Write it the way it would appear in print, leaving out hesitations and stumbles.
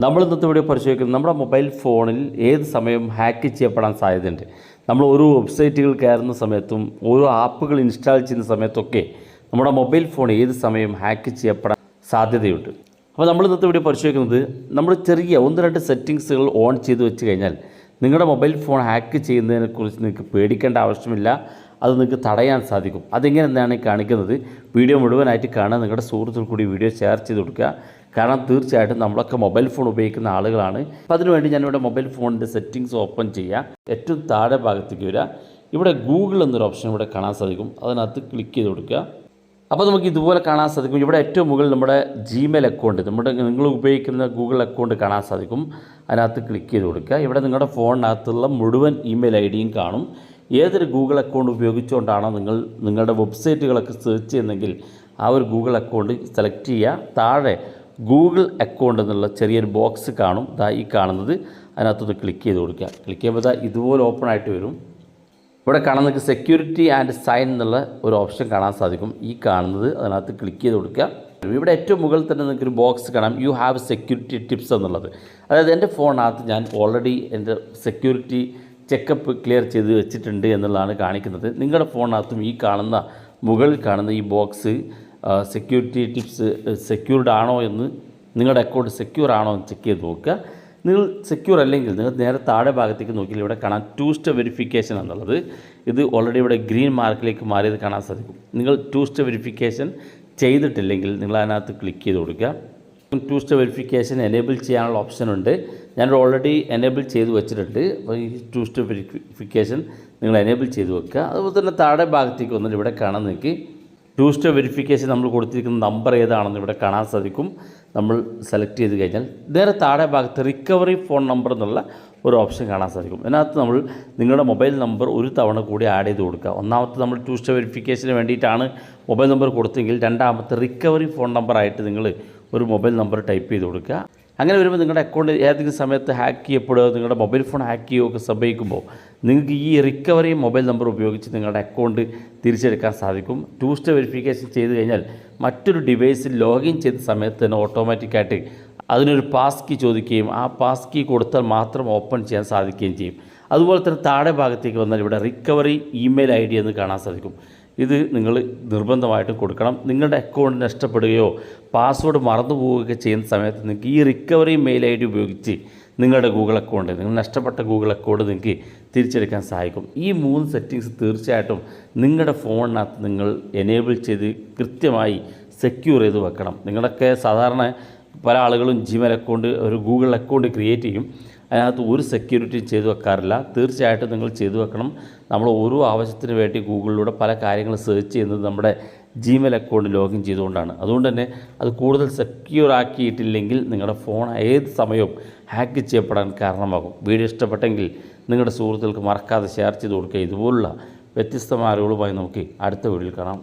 നമ്മൾ ഇന്നത്തെ വീഡിയോ പരിശോധിക്കുന്നത് നമ്മുടെ മൊബൈൽ ഫോണിൽ ഏത് സമയം ഹാക്ക് ചെയ്യപ്പെടാൻ സാധ്യതയുണ്ട്. നമ്മൾ ഓരോ വെബ്സൈറ്റുകൾ കയറുന്ന സമയത്തും ഓരോ ആപ്പുകൾ ഇൻസ്റ്റാൾ ചെയ്യുന്ന സമയത്തൊക്കെ നമ്മുടെ മൊബൈൽ ഫോൺ ഏത് സമയം ഹാക്ക് ചെയ്യപ്പെടാൻ സാധ്യതയുണ്ട്. അപ്പോൾ നമ്മൾ ഇന്നത്തെ വീഡിയോ പരിശോധിക്കുന്നത് നമ്മൾ ചെറിയ 1-2 സെറ്റിങ്സുകൾ ഓൺ ചെയ്ത് വെച്ച് കഴിഞ്ഞാൽ നിങ്ങളുടെ മൊബൈൽ ഫോൺ ഹാക്ക് ചെയ്യുന്നതിനെക്കുറിച്ച് നിങ്ങൾക്ക് പേടിക്കേണ്ട ആവശ്യമില്ല. അത് നിങ്ങൾക്ക് തടയാൻ സാധിക്കും. അതെങ്ങനെയാണ് കാണിക്കുന്നത്. വീഡിയോ മുഴുവനായിട്ട് കാണാൻ നിങ്ങളുടെ സുഹൃത്തുക്കൾ കൂടി വീഡിയോ ഷെയർ ചെയ്ത് കൊടുക്കുക. കാരണം തീർച്ചയായിട്ടും നമ്മളൊക്കെ മൊബൈൽ ഫോൺ ഉപയോഗിക്കുന്ന ആളുകളാണ്. അപ്പോൾ അതിനുവേണ്ടി ഞാനിവിടെ മൊബൈൽ ഫോണിൻ്റെ സെറ്റിങ്സ് ഓപ്പൺ ചെയ്യുക. ഏറ്റവും താഴെ ഭാഗത്തേക്ക് വരിക. ഇവിടെ ഗൂഗിൾ എന്നൊരു ഓപ്ഷൻ ഇവിടെ കാണാൻ സാധിക്കും. അതിനകത്ത് ക്ലിക്ക് ചെയ്ത് കൊടുക്കുക. അപ്പോൾ നമുക്ക് ഇതുപോലെ കാണാൻ സാധിക്കും. ഇവിടെ ഏറ്റവും മുകളിൽ നമ്മുടെ ജിമെയിൽ അക്കൗണ്ട്, നിങ്ങൾ ഉപയോഗിക്കുന്ന ഗൂഗിൾ അക്കൗണ്ട് കാണാൻ സാധിക്കും. അതിനകത്ത് ക്ലിക്ക് ചെയ്ത് കൊടുക്കുക. ഇവിടെ നിങ്ങളുടെ ഫോണിനകത്തുള്ള മുഴുവൻ ഇമെയിൽ ഐ ഡിയും കാണും. ഏതൊരു ഗൂഗിൾ അക്കൗണ്ട് ഉപയോഗിച്ചുകൊണ്ടാണോ നിങ്ങളുടെ വെബ്സൈറ്റുകളൊക്കെ സെർച്ച് ചെയ്യുന്നതെങ്കിൽ ആ ഒരു ഗൂഗിൾ അക്കൗണ്ട് സെലക്ട് ചെയ്യുക. താഴെ ഗൂഗിൾ അക്കൗണ്ട് എന്നുള്ള ചെറിയൊരു ബോക്സ് കാണും. ഈ കാണുന്നത് അതിനകത്തൊന്ന് ക്ലിക്ക് ചെയ്ത് കൊടുക്കുക. ക്ലിക്ക് ചെയ്യുമ്പോൾ ഇതുപോലെ ഓപ്പൺ ആയിട്ട് വരും. ഇവിടെ കാണുന്ന സെക്യൂരിറ്റി ആൻഡ് സൈൻ എന്നുള്ള ഒരു ഓപ്ഷൻ കാണാൻ സാധിക്കും. ഈ കാണുന്നത് അതിനകത്ത് ക്ലിക്ക് ചെയ്ത് കൊടുക്കുക. ഇവിടെ ഏറ്റവും മുകളിൽ തന്നെ നിങ്ങൾക്കൊരു ബോക്സ് കാണാം, യു ഹാവ് സെക്യൂരിറ്റി ടിപ്സ് എന്നുള്ളത്. അതായത് എൻ്റെ ഫോണിനകത്ത് ഞാൻ ഓൾറെഡി എൻ്റെ സെക്യൂരിറ്റി ചെക്കപ്പ് ക്ലിയർ ചെയ്ത് വെച്ചിട്ടുണ്ട് എന്നുള്ളതാണ് കാണിക്കുന്നത്. നിങ്ങളുടെ ഫോണിനകത്തും ഈ കാണുന്ന മുകളിൽ കാണുന്ന ഈ ബോക്സ് സെക്യൂരിറ്റി ടിപ്സ് സെക്യൂർഡ് ആണോ എന്ന്, നിങ്ങളുടെ അക്കൗണ്ട് സെക്യൂർ ആണോ എന്ന് ചെക്ക് ചെയ്ത് നോക്കുക. നിങ്ങൾ സെക്യൂർ അല്ലെങ്കിൽ നിങ്ങൾ നേരെ താഴെ ഭാഗത്തേക്ക് നോക്കിയാൽ ഇവിടെ കാണാം 2 സ്റ്റെപ്പ് വെരിഫിക്കേഷൻ എന്നുള്ളത്. ഇത് ഓൾറെഡി ഇവിടെ ഗ്രീൻ മാർക്കിലേക്ക് മാറിയത് കാണാൻ സാധിക്കും. നിങ്ങൾ 2 സ്റ്റെപ്പ് വെരിഫിക്കേഷൻ ചെയ്തിട്ടില്ലെങ്കിൽ നിങ്ങൾ അതിനകത്ത് ക്ലിക്ക് ചെയ്ത് കൊടുക്കുക. 2 സ്റ്റെപ്പ് വെരിഫിക്കേഷൻ എനേബിൾ ചെയ്യാനുള്ള ഓപ്ഷനുണ്ട്. ഞാനിവിടെ ഓൾറെഡി എനേബിൾ ചെയ്ത് വെച്ചിട്ടുണ്ട്. അപ്പോൾ ഈ 2 സ്റ്റെപ്പ് വെരിഫിക്കേഷൻ നിങ്ങൾ എനേബിൾ ചെയ്ത് വെക്കുക. അതുപോലെ തന്നെ താഴെ ഭാഗത്തേക്ക് വന്നിട്ട് ഇവിടെ കാണാൻ നിങ്ങൾക്ക് 2 സ്റ്റെപ്പ് വെരിഫിക്കേഷൻ നമ്മൾ കൊടുത്തിരിക്കുന്ന നമ്പർ ഏതാണെന്ന് ഇവിടെ കാണാൻ സാധിക്കും. നമ്മൾ സെലക്ട് ചെയ്ത് കഴിഞ്ഞാൽ നേരെ താഴെ ഭാഗത്ത് റിക്കവറി ഫോൺ നമ്പർ എന്നുള്ള ഒരു ഓപ്ഷൻ കാണാൻ സാധിക്കും. ഇതിനകത്ത് നമ്മൾ നിങ്ങളുടെ മൊബൈൽ നമ്പർ ഒരു തവണ കൂടി ആഡ് ചെയ്ത് കൊടുക്കുക. ഒന്നാമത്തെ നമ്മൾ 2 സ്റ്റെപ്പ് വെരിഫിക്കേഷന് വേണ്ടിയിട്ടാണ് മൊബൈൽ നമ്പർ കൊടുത്തെങ്കിൽ രണ്ടാമത്തെ റിക്കവറി ഫോൺ നമ്പറായിട്ട് നിങ്ങൾ ഒരു മൊബൈൽ നമ്പർ ടൈപ്പ് ചെയ്ത് കൊടുക്കുക. അങ്ങനെ വരുമ്പോൾ നിങ്ങളുടെ അക്കൗണ്ട് ഏതെങ്കിലും സമയത്ത് ഹാക്ക് ചെയ്യപ്പെടുകയോ നിങ്ങളുടെ മൊബൈൽ ഫോൺ ഹാക്ക് ചെയ്യുകയോ ഒക്കെ സംഭവിക്കുമ്പോൾ നിങ്ങൾക്ക് ഈ റിക്കവറി മൊബൈൽ നമ്പർ ഉപയോഗിച്ച് നിങ്ങളുടെ അക്കൗണ്ട് തിരിച്ചെടുക്കാൻ സാധിക്കും. 2 സ്റ്റെപ്പ് വെരിഫിക്കേഷൻ ചെയ്ത് കഴിഞ്ഞാൽ മറ്റൊരു ഡിവൈസിൽ ലോഗിൻ ചെയ്ത സമയത്ത് തന്നെ ഓട്ടോമാറ്റിക്കായിട്ട് അതിനൊരു പാസ് കീ ചോദിക്കുകയും ആ പാസ് കീ കൊടുത്താൽ മാത്രം ഓപ്പൺ ചെയ്യാൻ സാധിക്കുകയും ചെയ്യും. അതുപോലെ തന്നെ താഴെ ഭാഗത്തേക്ക് വന്നാൽ ഇവിടെ റിക്കവറി ഇമെയിൽ ഐ ഡി എന്ന് കാണാൻ സാധിക്കും. ഇത് നിങ്ങൾ നിർബന്ധമായിട്ടും കൊടുക്കണം. നിങ്ങളുടെ അക്കൗണ്ട് നഷ്ടപ്പെടുകയോ പാസ്വേഡ് മറന്നു പോവുകയൊക്കെ ചെയ്യുന്ന സമയത്ത് നിങ്ങൾക്ക് ഈ റിക്കവറി മെയിൽ ഐ ഡി ഉപയോഗിച്ച് നിങ്ങളുടെ ഗൂഗിൾ അക്കൗണ്ട്, നിങ്ങൾ നഷ്ടപ്പെട്ട ഗൂഗിൾ അക്കൗണ്ട് നിങ്ങൾക്ക് തിരിച്ചെടുക്കാൻ സഹായിക്കും. ഈ 3 സെറ്റിങ്സ് തീർച്ചയായിട്ടും നിങ്ങളുടെ ഫോണിനകത്ത് നിങ്ങൾ എനേബിൾ ചെയ്ത് കൃത്യമായി സെക്യൂർ ചെയ്ത് വെക്കണം. നിങ്ങളൊക്കെ സാധാരണ പല ആളുകളും ജിമെയിൽ അക്കൗണ്ട്, ഒരു ഗൂഗിൾ അക്കൗണ്ട് ക്രിയേറ്റ് ചെയ്യും. അതിനകത്ത് ഒരു സെക്യൂരിറ്റിയും ചെയ്തു വെക്കാറില്ല. തീർച്ചയായിട്ടും നിങ്ങൾ ചെയ്തു വെക്കണം. നമ്മൾ ഓരോ ആവശ്യത്തിന് വേണ്ടി ഗൂഗിളിലൂടെ പല കാര്യങ്ങൾ സെർച്ച് ചെയ്യുന്നത് നമ്മുടെ ജിമെയിൽ അക്കൗണ്ട് ലോഗിൻ ചെയ്തുകൊണ്ടാണ്. അതുകൊണ്ട് തന്നെ അത് കൂടുതൽ സെക്യൂർ ആക്കിയിട്ടില്ലെങ്കിൽ നിങ്ങളുടെ ഫോൺ ഏത് സമയവും ഹാക്ക് ചെയ്യപ്പെടാൻ കാരണമാകും. വീഡിയോ ഇഷ്ടപ്പെട്ടെങ്കിൽ നിങ്ങളുടെ സുഹൃത്തുക്കൾക്ക് മറക്കാതെ ഷെയർ ചെയ്ത് കൊടുക്കുക. ഇതുപോലുള്ള വ്യത്യസ്തമായ അറിവുകളുമായി നമുക്ക് അടുത്ത വീഡിയോയിൽ കാണാം.